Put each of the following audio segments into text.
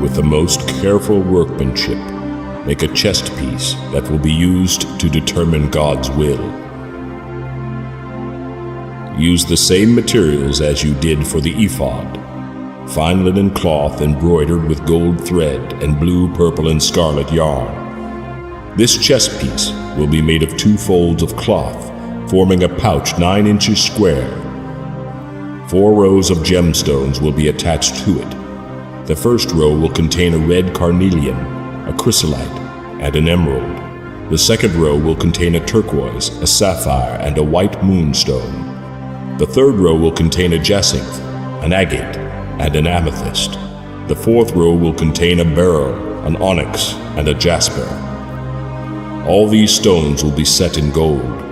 With the most careful workmanship, make a chest piece that will be used to determine God's will. Use the same materials as you did for the ephod: fine linen cloth embroidered with gold thread and blue, purple, and scarlet yarn. This chest piece will be made of 2 folds of cloth, forming a pouch 9 inches square. 4 rows of gemstones will be attached to it. The first row will contain a red carnelian, a chrysolite, and an emerald. The second row will contain a turquoise, a sapphire, and a white moonstone. The third row will contain a jacinth, an agate, and an amethyst. The fourth row will contain a beryl, an onyx, and a jasper. All these stones will be set in gold.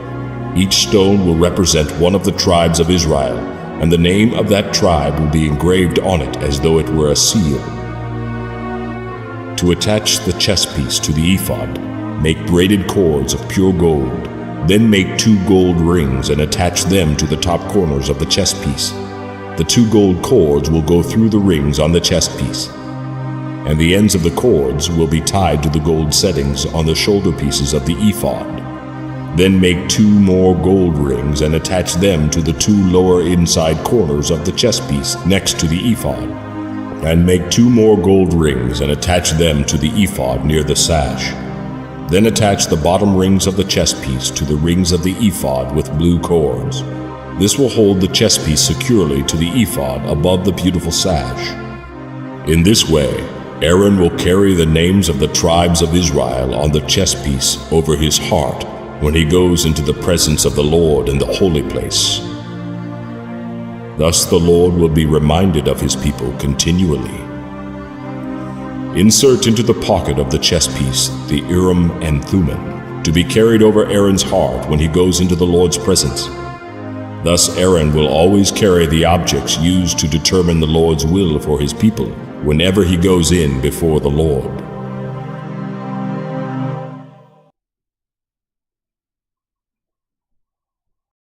Each stone will represent one of the tribes of Israel, and the name of that tribe will be engraved on it as though it were a seal. To attach the chest piece to the ephod, make braided cords of pure gold. Then make 2 gold rings and attach them to the top corners of the chest piece. The 2 gold cords will go through the rings on the chest piece, and the ends of the cords will be tied to the gold settings on the shoulder pieces of the ephod. Then make 2 more gold rings and attach them to the 2 lower inside corners of the chest piece next to the ephod. And make 2 more gold rings and attach them to the ephod near the sash. Then attach the bottom rings of the chest piece to the rings of the ephod with blue cords. This will hold the chest piece securely to the ephod above the beautiful sash. In this way, Aaron will carry the names of the tribes of Israel on the chest piece over his heart when he goes into the presence of the Lord in the holy place. Thus the Lord will be reminded of his people continually. Insert into the pocket of the chest piece the Urim and Thummim, to be carried over Aaron's heart when he goes into the Lord's presence. Thus Aaron will always carry the objects used to determine the Lord's will for his people whenever he goes in before the Lord.